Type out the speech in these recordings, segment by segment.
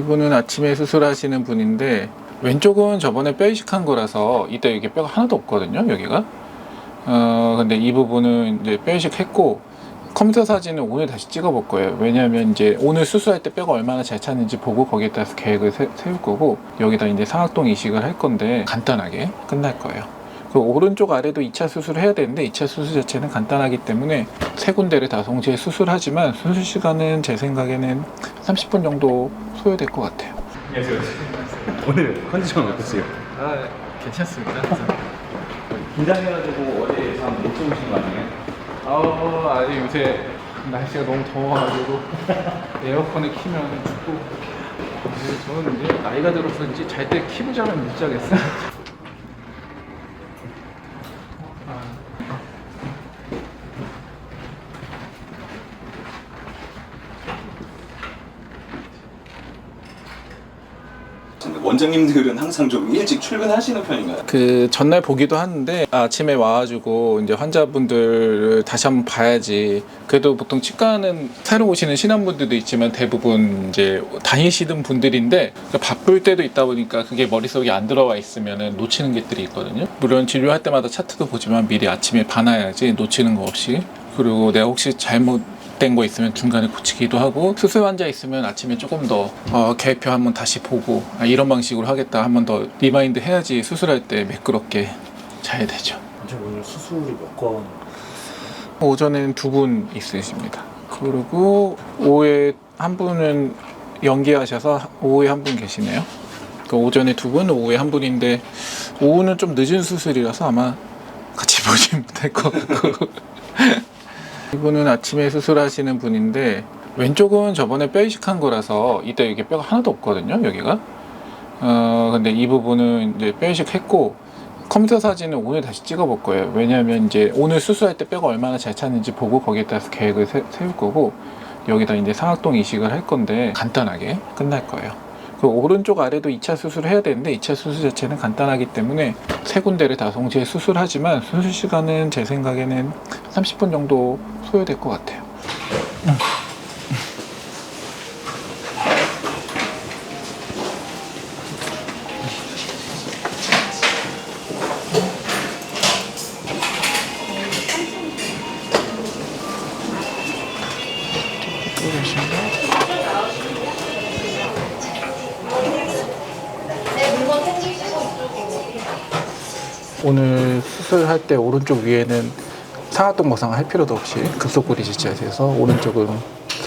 이분은 아침에 수술하시는 분인데 왼쪽은 저번에 뼈 이식한 거라서 이때 이게 뼈가 하나도 없거든요, 여기가. 근데 이 부분은 이제 뼈 이식했고 컴퓨터 사진을 오늘 다시 찍어 볼 거예요. 왜냐하면 이제 오늘 수술할 때 뼈가 얼마나 잘 찼는지 보고 거기에 따라서 계획을 세울 거고, 여기다 이제 상악동 이식을 할 건데 간단하게 끝날 거예요. 그 오른쪽 아래도 2차 수술을 해야 되는데 2차 수술 자체는 간단하기 때문에 세 군데를 다 동시에 수술하지만 수술 시간은 제 생각에는 30분 정도 소요될 것 같아요. 안녕하세요. 오늘 컨디션 어떠세요? 괜찮습니다. 긴장해가지고 어제 잠 못 주무신 거 아니에요? 아니 요새 날씨가 너무 더워가지고 에어컨을 키면 춥고, 저는 이제 나이가 들어서인지 잘 때 키고 자면 못 자겠어요. 원장님들은 항상 좀 일찍 출근하시는 편인가요? 그 전날 보기도 하는데 아침에 와가지고 이제 환자분들을 다시 한번 봐야지. 그래도 보통 치과는 새로 오시는 신환분들도 있지만 대부분 이제 다니시던 분들인데 바쁠 때도 있다 보니까 그게 머릿속에 안 들어와 있으면 놓치는 것들이 있거든요. 물론 진료할 때마다 차트도 보지만 미리 아침에 봐놔야지 놓치는 거 없이. 그리고 내가 혹시 잘못된 거 있으면 중간에 고치기도 하고, 수술 환자 있으면 아침에 조금 더 계획표 한번 다시 보고 이런 방식으로 하겠다 한번 더 리마인드 해야지 수술할 때 매끄럽게 잘 되죠. 오늘 수술이 몇 건? 오전에는 2분 있으십니다. 그리고 오후에 한 분은 연기하셔서 오후에 한 분 계시네요. 그 오전에 2분, 오후에 한 분인데 오후는 좀 늦은 수술이라서 아마 같이 보지 못할 것 같고 이분은 아침에 수술하시는 분인데 왼쪽은 저번에 뼈 이식한 거라서 이때 이게 뼈가 하나도 없거든요, 여기가. 근데 이 부분은 이제 뼈 이식했고 컴퓨터 사진을 오늘 다시 찍어 볼 거예요. 왜냐하면 이제 오늘 수술할 때 뼈가 얼마나 잘 찼는지 보고 거기에 따라서 계획을 세울 거고, 여기다 이제 상악동 이식을 할 건데 간단하게 끝날 거예요. 그 오른쪽 아래도 2차 수술을 해야 되는데 2차 수술 자체는 간단하기 때문에 세 군데를 다 동시에 수술하지만 수술 시간은 제 생각에는 30분 정도 소요될 것 같아요. 오늘 수술할 때 오른쪽 위에는 상악동 거상을 할 필요도 없이 급속구리 지지해서 오른쪽은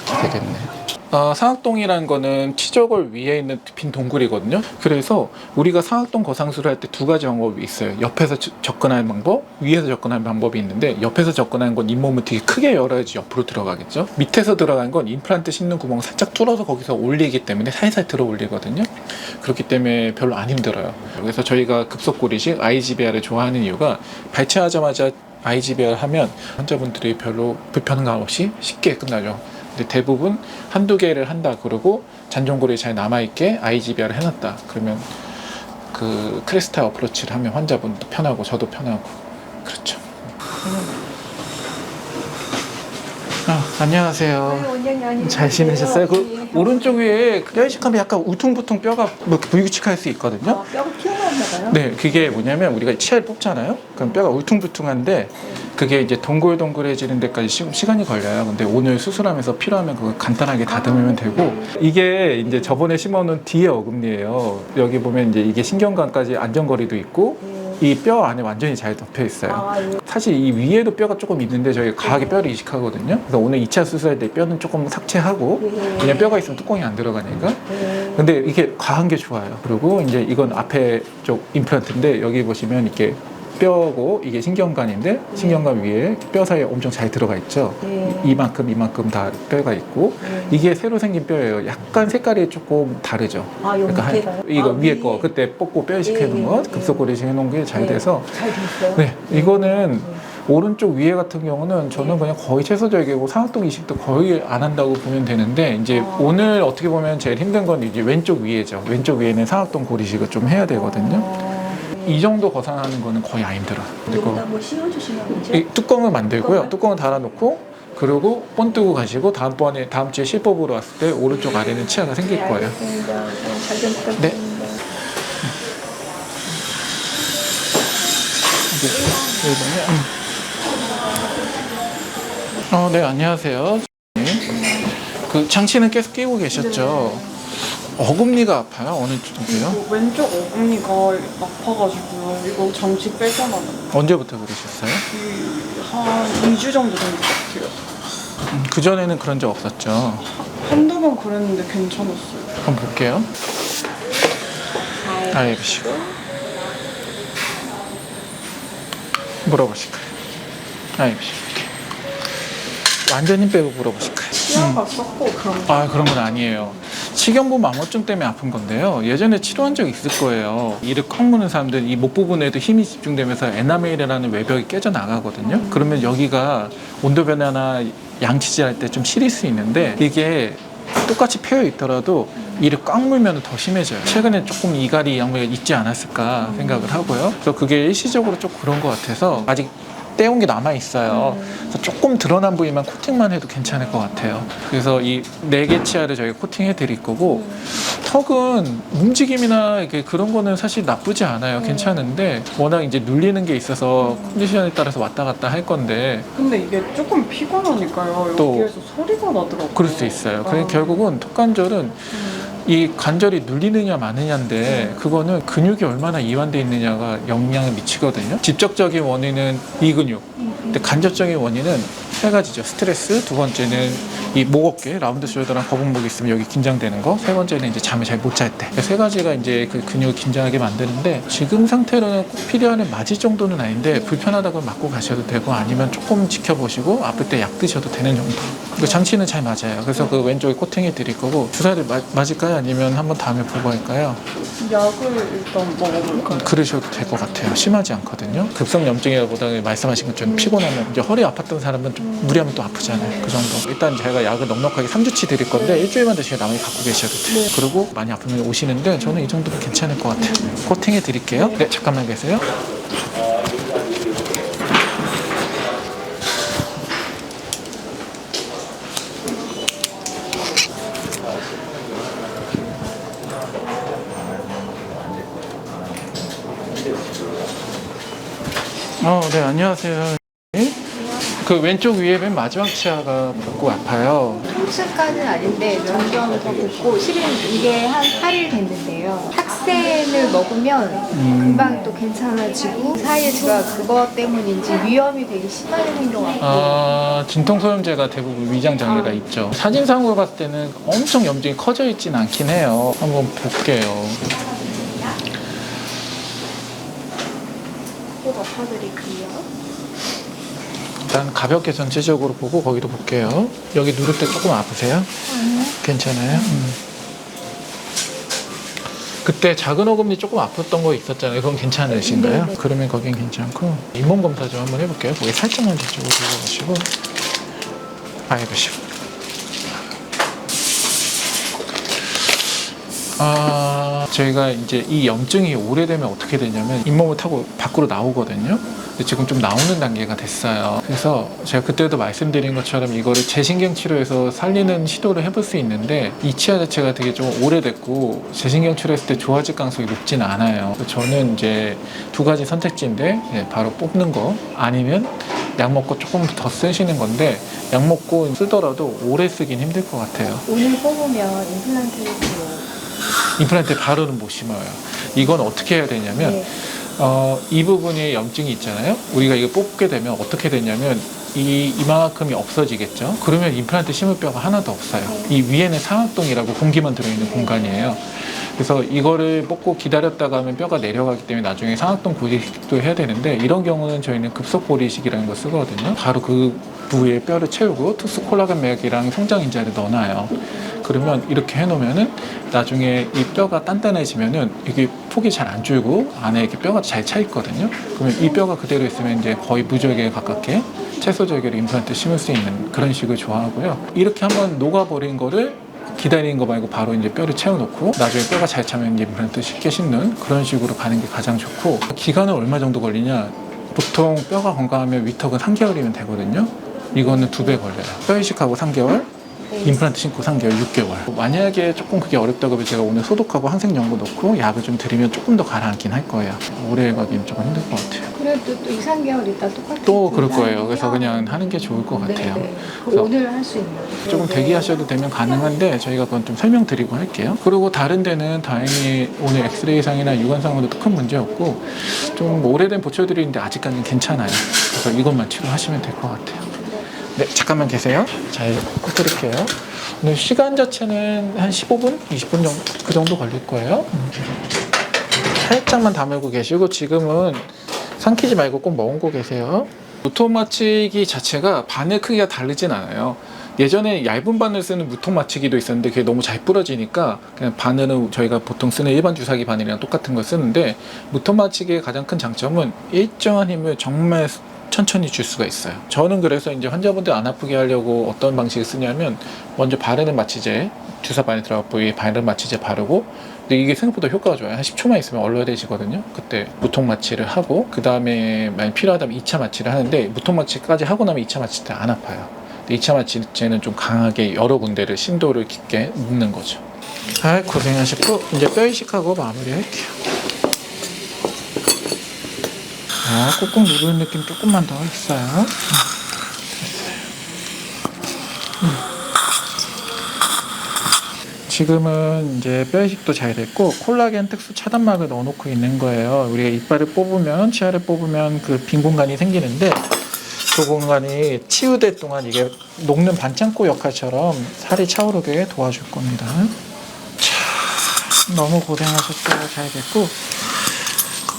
그렇게 되겠네요. 상악동이라는 거는 치저골 위에 있는 빈 동굴이거든요. 그래서 우리가 상악동 거상술을 할 때 2가지 방법이 있어요. 옆에서 접근하는 방법, 위에서 접근하는 방법이 있는데, 옆에서 접근하는 건 잇몸을 되게 크게 열어야지 옆으로 들어가겠죠. 밑에서 들어가는 건 임플란트 씹는 구멍 살짝 뚫어서 거기서 올리기 때문에 살살 들어 올리거든요. 그렇기 때문에 별로 안 힘들어요. 그래서 저희가 급속구리식 IGBR을 좋아하는 이유가 발치하자마자 IGBR 하면 환자분들이 별로 불편감 없이 쉽게 끝나죠. 근데 대부분 한두 개를 한다 그러고 잔존골이 잘 남아있게 IGBR을 해놨다 그러면 그 크리스탈 어프로치를 하면 환자분도 편하고 저도 편하고 그렇죠. 안녕하세요. 잘 지내셨어요? 그 오른쪽 위에 뼈 이식하면 약간 울퉁불퉁 뼈가 뭐 불규칙할 수 있거든요. 뼈가 튀어나왔나 봐요. 네, 그게 뭐냐면 우리가 치아를 뽑잖아요. 그럼 뼈가 울퉁불퉁한데 그게 이제 동글동글해지는 데까지 시간이 걸려요. 근데 오늘 수술하면서 필요하면 그거 간단하게 다듬으면 되고, 이게 이제 저번에 심어놓은 뒤에 어금니예요. 여기 보면 이제 이게 신경관까지 안전거리도 있고 이 뼈 안에 완전히 잘 덮여 있어요. 사실 이 위에도 뼈가 조금 있는데 저희가 과하게 뼈를 이식하거든요. 그래서 오늘 2차 수술할 때 뼈는 조금 삭제하고 그냥 뼈가 있으면 뚜껑이 안 들어가니까. 근데 이게 과한 게 좋아요. 그리고 이제 이건 앞에 쪽 임플란트인데 여기 보시면 이렇게 뼈고 이게 신경관인데 신경관 위에 뼈 사이에 엄청 잘 들어가 있죠. 이만큼 다 뼈가 있고 이게 새로 생긴 뼈예요. 약간 색깔이 조금 다르죠. 그러니까 이거 위에 거 그때 뽑고 뼈 이식해 놓은 거 급속구리 이식해 놓은 게 잘 돼서 잘 됐어요. 네, 이거는 오른쪽 위에 같은 경우는 저는 그냥 거의 최소적이고 상악동 이식도 거의 안 한다고 보면 되는데, 이제 오늘 어떻게 보면 제일 힘든 건 이제 왼쪽 위에죠. 왼쪽 위에는 상악동 골 이식을 좀 해야 되거든요. 이 정도 거상하는 거는 거의 안 힘들어. 여기다 뭐 씌워주시면 되죠? 이 뚜껑을 만들고요. 뚜껑을 달아놓고 그리고 본 뜨고 가시고 다음 주에 실법으로 왔을 때 오른쪽 아래는 치아가 생길 거예요. 잘좀 부탁드립니다. 네. 네, 안녕하세요. 그 장치는 계속 끼고 계셨죠? 어금니가 아파요? 어느 쪽이요? 왼쪽 어금니가 아파가지고요. 이거 장치 빼잖아요. 언제부터 그러셨어요? 한 2주 정도 된 것 같아요. 그전에는 그런 적 없었죠? 한두 번 그랬는데 괜찮았어요. 한번 볼게요. 해보시고 물어보실까요? 해보시고 완전히 빼고 물어보실까요? 치아가 썩고 그런 거. 그런 건 아니에요. 식ion부 망어증 때문에 아픈 건데요. 예전에 치료한 적 있을 거예요. 이를 꽉 무는 사람들 이 목 부분에도 힘이 집중되면서 에나멜이라는 외벽이 깨져 나가거든요. 그러면 여기가 온도 변화나 양치질 할 때 좀 시릴 수 있는데 이게 똑같이 패여 있더라도 이를 꽉 물면 더 심해져요. 최근에 조금 이갈이 양모가 있지 않았을까 생각을 하고요. 그래서 그게 일시적으로 좀 그런 것 같아서 아직 떼온 게 남아 있어요. 그래서 조금 드러난 부위만 코팅만 해도 괜찮을 것 같아요. 그래서 이 4개 치아를 저희가 코팅해 드릴 거고 턱은 움직임이나 이렇게 그런 거는 사실 나쁘지 않아요. 괜찮은데 워낙 이제 눌리는 게 있어서 컨디션에 따라서 왔다 갔다 할 건데 근데 이게 조금 피곤하니까요. 또 여기에서 소리가 나더라고요. 그럴 수 있어요. 그래서 결국은 턱관절은 이 관절이 눌리느냐 마느냐인데 그거는 근육이 얼마나 이완되어 있느냐가 영향을 미치거든요. 직접적인 원인은 이 근육, 근데 간접적인 원인은 3가지죠. 스트레스, 두 번째는 이 목 어깨, 라운드 숄더랑 거북목이 있으면 여기 긴장되는 거, 세 번째는 이제 잠을 잘 못 잘 때. 3가지가 이제 그 근육을 긴장하게 만드는데 지금 상태로는 꼭 필요한 맞을 정도는 아닌데 불편하다고 맞고 가셔도 되고 아니면 조금 지켜보시고 아플 때 약 드셔도 되는 정도. 그 장치는 잘 맞아요. 그래서 그 왼쪽에 코팅해 드릴 거고 주사를 맞을까요? 아니면 한번 다음에 보고 할까요? 약을 일단 먹어볼까요? 그러셔도 될 것 같아요. 심하지 않거든요. 급성염증이라보다 말씀하신 것처럼 피곤하면 이제 허리 아팠던 사람은 좀 무리하면 또 아프잖아요. 그 정도. 일단 제가 약을 넉넉하게 3주치 드릴 건데 일주일만 드시고 나머지 갖고 계셔도 돼요. 그리고 많이 아프면 오시는데 저는 이 정도면 괜찮을 것 같아요. 코팅해 드릴게요. 네, 잠깐만 계세요. 네, 안녕하세요. 그 왼쪽 위에 맨 마지막 치아가 붓고 아파요. 통증까지는 아닌데 점점 더 붓고 실은 이게 한 8일 됐는데요. 탁센을 먹으면 금방 또 괜찮아지고 그 사이에 제가 그것 때문인지 위염이 되게 심하게 생겨갖고 진통소염제가 대부분 위장 장애가 있죠. 사진상으로 봤을 때는 엄청 염증이 커져 있지는 않긴 해요. 한번 볼게요. 꼭 엎어드릴게요. 일단 가볍게 전체적으로 보고 거기도 볼게요. 여기 누를 때 조금 아프세요? 괜찮아요? 그때 작은 어금니 조금 아팠던 거 있었잖아요. 그건 괜찮으신가요? 네네. 그러면 거긴 괜찮고 잇몸 검사 좀 한번 해볼게요. 거기 살짝만 저쪽으로 들어가시고 해보시고 저희가 이제 이 염증이 오래되면 어떻게 되냐면 잇몸을 타고 밖으로 나오거든요. 근데 지금 좀 나오는 단계가 됐어요. 그래서 제가 그때도 말씀드린 것처럼 이거를 재신경 치료해서 살리는 시도를 해볼 수 있는데 이 치아 자체가 되게 좀 오래됐고 재신경 치료했을 때 좋아질 가능성이 높진 않아요. 그래서 저는 이제 2가지 선택지인데 바로 뽑는 거 아니면 약 먹고 조금 더 쓰시는 건데 약 먹고 쓰더라도 오래 쓰긴 힘들 것 같아요. 오늘 뽑으면 임플란트를 임플란트 바로는 못 심어요. 이건 어떻게 해야 되냐면 네. 이 부분에 염증이 있잖아요. 우리가 이거 뽑게 되면 어떻게 되냐면 이만큼이 없어지겠죠. 그러면 임플란트 심을 뼈가 하나도 없어요. 이 위에는 상악동이라고 공기만 들어있는 공간이에요. 그래서 이거를 뽑고 기다렸다가 하면 뼈가 내려가기 때문에 나중에 상악동 고리식도 해야 되는데 이런 경우는 저희는 급속 고리식이라는 걸 쓰거든요. 바로 그 부위에 뼈를 채우고 투스 콜라겐 맥이랑 성장 인자를 넣어놔요. 그러면 이렇게 해놓으면은 나중에 이 뼈가 단단해지면은 이게 폭이 잘 안 줄고 안에 이렇게 뼈가 잘 차 있거든요. 그러면 이 뼈가 그대로 있으면 이제 거의 무절개에 가깝게 채소절개로 임플란트 심을 수 있는 그런 식을 좋아하고요. 이렇게 한번 녹아버린 거를 기다리는 거 말고 바로 이제 뼈를 채워놓고 나중에 뼈가 잘 차면 이제 임플란트 쉽게 심는 그런 식으로 가는 게 가장 좋고 기간은 얼마 정도 걸리냐? 보통 뼈가 건강하면 위턱은 3개월이면 되거든요. 이거는 2배 걸려요. 뼈 이식하고 3개월, 네. 임플란트 신고 3개월, 6개월. 만약에 조금 그게 어렵다고 하면 제가 오늘 소독하고 항생연고 넣고 약을 좀 드리면 조금 더 가라앉긴 할 거예요. 오래 가기는 조금 힘들 것 같아요. 그래도 또 2, 3개월 있다 똑같은 또 그럴 거예요. 그래서 그냥 하는 게 좋을 것 같아요. 네네. 그래서 오늘 할 수 있는 조금 대기하셔도 되면 가능한데 저희가 그건 좀 설명드리고 할게요. 그리고 다른 데는 다행히 오늘 엑스레이상이나 유관상으로도 큰 문제 없고 좀 오래된 보초드리는데 아직까지는 괜찮아요. 그래서 이것만 치료하시면 될 것 같아요. 네, 잠깐만 계세요. 잘 해드릴게요. 오늘 시간 자체는 한 15분? 20분 정도? 그 정도 걸릴 거예요. 살짝만 다물고 계시고 지금은 삼키지 말고 꼭 머금고 계세요. 무통 마취기 자체가 바늘 크기가 다르진 않아요. 예전에 얇은 바늘 쓰는 무통 마취기도 있었는데 그게 너무 잘 부러지니까 그냥 바늘은 저희가 보통 쓰는 일반 주사기 바늘이랑 똑같은 걸 쓰는데 무통 마취기의 가장 큰 장점은 일정한 힘을 정말 천천히 줄 수가 있어요. 저는 그래서 이제 환자분들 안 아프게 하려고 어떤 방식을 쓰냐면 먼저 바르는 마취제 주사 바늘 들어가 부위에 바르는 마취제 바르고 근데 이게 생각보다 효과가 좋아요. 한 10초만 있으면 얼얼해지거든요. 그때 무통 마취를 하고 그 다음에 만약 필요하다면 2차 마취를 하는데 무통 마취까지 하고 나면 2차 마취 때 안 아파요. 근데 2차 마취제는 좀 강하게 여러 군데를 심도를 깊게 넣는 거죠. 아, 고생하셨고 이제 뼈 이식하고 마무리할게요. 자, 꾹꾹 누르는 느낌 조금만 더 있어요. 지금은 이제 뼈 이식도 잘 됐고 콜라겐 특수 차단막을 넣어놓고 있는 거예요. 우리가 이빨을 뽑으면 치아를 뽑으면 그 빈 공간이 생기는데 그 공간이 치유될 동안 이게 녹는 반창고 역할처럼 살이 차오르게 도와줄 겁니다. 자, 너무 고생하셨어요. 잘 됐고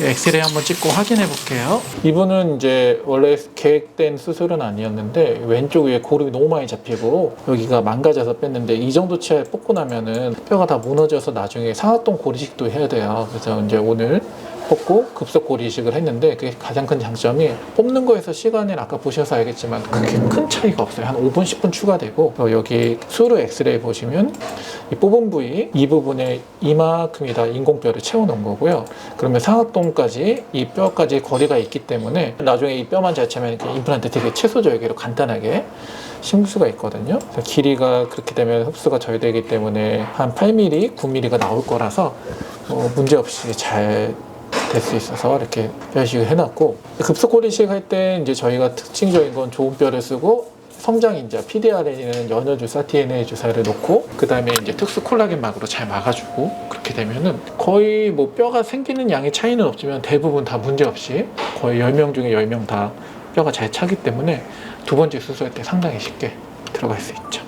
엑스레이 한번 찍고 확인해 볼게요. 이분은 이제 원래 계획된 수술은 아니었는데 왼쪽 위에 고름이 너무 많이 잡히고 여기가 망가져서 뺐는데 이 정도 치아에 뽑고 나면은 뼈가 다 무너져서 나중에 상하동 고리식도 해야 돼요. 그래서 이제 오늘 뽑고 급속 고리식을 했는데 그게 가장 큰 장점이 뽑는 거에서 시간을 아까 보셔서 알겠지만 그렇게 큰 차이가 없어요. 한 5분 10분 추가되고 여기 수루 엑스레이 보시면 이 뽑은 부위 이 부분에 이만큼이다 인공뼈를 채워놓은 거고요. 그러면 상악동까지 이 뼈까지 거리가 있기 때문에 나중에 이 뼈만 잘 차면 이렇게 임플란트 되게 최소절개로 간단하게 심을 수가 있거든요. 그래서 길이가 그렇게 되면 흡수가 잘 되기 때문에 한 8mm, 9mm가 나올 거라서 문제 없이 잘 될 수 있어서 이렇게 뼈이식을 해놨고 급속고리식 할 때 이제 저희가 특징적인 건 좋은 뼈를 쓰고 성장인자 PDRN이라는 연어 주사, DNA 주사를 놓고 그 다음에 이제 특수 콜라겐 막으로 잘 막아주고 그렇게 되면은 거의 뭐 뼈가 생기는 양의 차이는 없지만 대부분 다 문제 없이 거의 10명 중에 10명 다 뼈가 잘 차기 때문에 두 번째 수술할 때 상당히 쉽게 들어갈 수 있죠.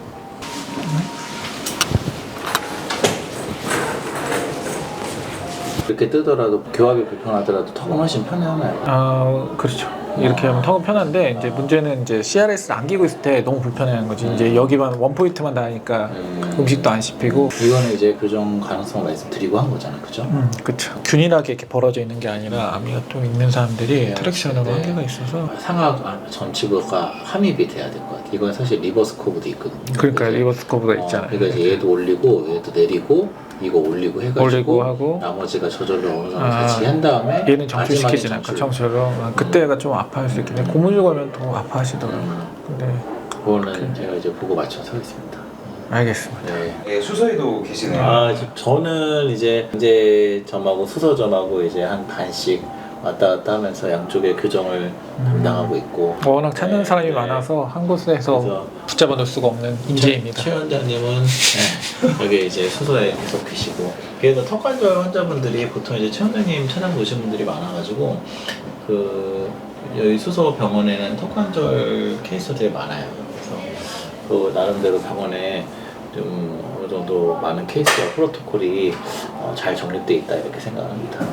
이렇게 뜨더라도 교합이 불편하더라도 턱은 훨씬 편하나요? 아, 그렇죠. 이렇게 하면 턱은 편한데 이제 문제는 이제 CRS를 안기고 있을 때 너무 불편해하는 거지. 이제 여기만 원 포인트만 닿으니까 음식도 안 씹히고. 이거는 이제 교정 가능성 말씀드리고 한 거잖아요, 그죠? 그렇죠. 균일하게 이렇게 벌어져 있는 게 아니라 아미가 좀 있는 사람들이 네, 트랙션으로 네. 한계가 있어서. 상하 전치부가 함입이 돼야 될 것 같아요. 이건 사실 리버스 커브도 있거든요. 그러니까 그래서, 리버스 커브가 있잖아요. 그러니까 이제 얘도 올리고 얘도 내리고 이거 올리고 해가지고 올리고 하고. 나머지가 저절로 어느 정도 같이 한 다음에 얘는 정출시키진 마지막에 않고 정처럼 그때가 좀 아파할 수 있겠네. 고무줄 걸면 더 아파하시더라고요. 근데 그거는 제가 이제 보고 맞춰서 하겠습니다. 알겠습니다. 네. 예, 수서에도 계시네요. 아, 저는 이제 점하고 수서점하고 이제 한 반씩 왔다 갔다 하면서 양쪽에 교정을 담당하고 있고. 워낙 찾는 네, 사람이 네. 많아서 한 곳에서 그래서 붙잡아 놓을 수가 없는 인재입니다. 최 원장님은 네, 여기 이제 수서에 계속 계시고. 그래서 턱관절 환자분들이 보통 이제 최 원장님 찾아서 오신 분들이 많아가지고 그 여기 수서 병원에는 턱관절 케이스들이 많아요. 그래서 그 나름대로 병원에 좀 어느 정도 많은 케이스와 프로토콜이 잘 정립돼 있다 이렇게 생각합니다.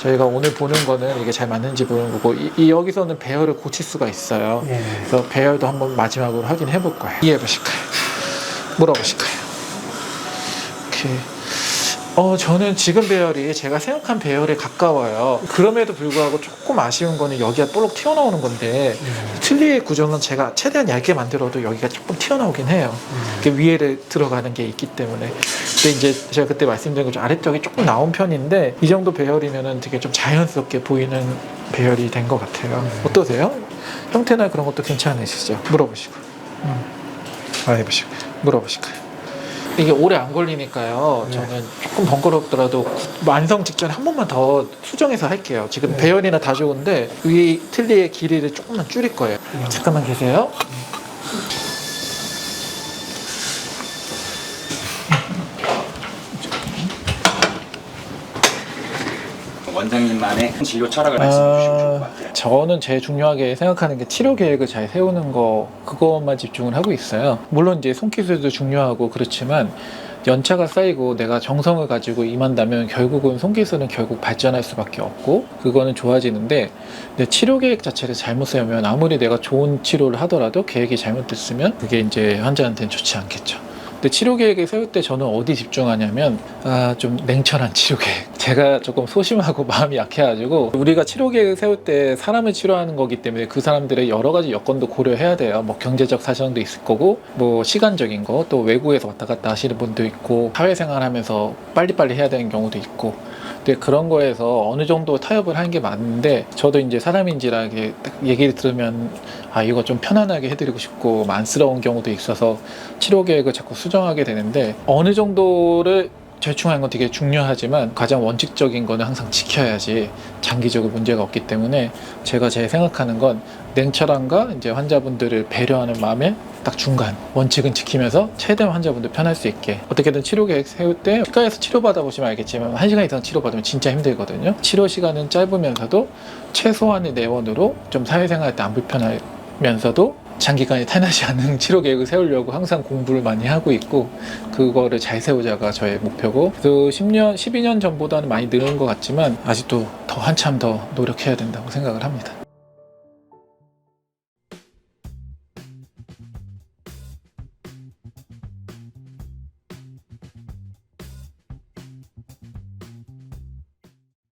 저희가 오늘 보는 거는 이게 잘 맞는지 보는 거고 이 여기서는 배열을 고칠 수가 있어요. 그래서 배열도 한번 마지막으로 확인해 볼 거예요. 이해해 보실까요? 물어보실까요? 이렇게 저는 지금 배열이 제가 생각한 배열에 가까워요. 그럼에도 불구하고 조금 아쉬운 거는 여기가 볼록 튀어나오는 건데 틀니의 구조는 제가 최대한 얇게 만들어도 여기가 조금 튀어나오긴 해요. 위에 들어가는 게 있기 때문에. 근데 이제 제가 그때 말씀드린 것처럼 아래쪽이 조금 나온 편인데 이 정도 배열이면은 되게 좀 자연스럽게 보이는 배열이 된 것 같아요. 어떠세요? 형태나 그런 것도 괜찮으시죠? 물어보시고. 해보시고. 물어보시고요. 이게 오래 안 걸리니까요. 저는 조금 번거롭더라도 완성 직전에 한 번만 더 수정해서 할게요. 지금 배열이나 다 좋은데 위 틀니의 길이를 조금만 줄일 거예요. 잠깐만 계세요. 원장님만의 진료 철학을 말씀해 주시면 좋을 것 같아요. 저는 제일 중요하게 생각하는 게 치료 계획을 잘 세우는 거 그것만 집중을 하고 있어요. 물론 이제 손기술도 중요하고 그렇지만 연차가 쌓이고 내가 정성을 가지고 임한다면 결국은 손기술은 결국 발전할 수밖에 없고 그거는 좋아지는데 근데 치료 계획 자체를 잘못 세우면 아무리 내가 좋은 치료를 하더라도 계획이 잘못됐으면 그게 이제 환자한테는 좋지 않겠죠. 근데 치료 계획을 세울 때 저는 어디 집중하냐면 좀 냉철한 치료 계획. 제가 조금 소심하고 마음이 약해가지고 우리가 치료 계획을 세울 때 사람을 치료하는 거기 때문에 그 사람들의 여러 가지 여건도 고려해야 돼요. 뭐 경제적 사정도 있을 거고 뭐 시간적인 거 또 외국에서 왔다 갔다 하시는 분도 있고 사회생활 하면서 빨리빨리 해야 되는 경우도 있고 근데 그런 거에서 어느 정도 타협을 하는 게 맞는데 저도 이제 사람인지라 이렇게 딱 얘기를 들으면 이거 좀 편안하게 해드리고 싶고 안쓰러운 경우도 있어서 치료 계획을 자꾸 수정하게 되는데 어느 정도를 절충하는 건 되게 중요하지만 가장 원칙적인 거는 항상 지켜야지 장기적으로 문제가 없기 때문에 제가 제 생각하는 건 냉철함과 이제 환자분들을 배려하는 마음에 딱 중간 원칙은 지키면서 최대한 환자분들 편할 수 있게 어떻게든 치료 계획 세울 때 치과에서 치료받아 보시면 알겠지만 1시간 이상 치료받으면 진짜 힘들거든요. 치료 시간은 짧으면서도 최소한의 내원으로 좀 사회생활 때 안 불편하면서도 장기간에 타나지 않는 치료 계획을 세우려고 항상 공부를 많이 하고 있고 그거를 잘 세우자가 저의 목표고 그 10년, 12년 전보다는 많이 늘은 것 같지만 아직도 더 한참 더 노력해야 된다고 생각을 합니다.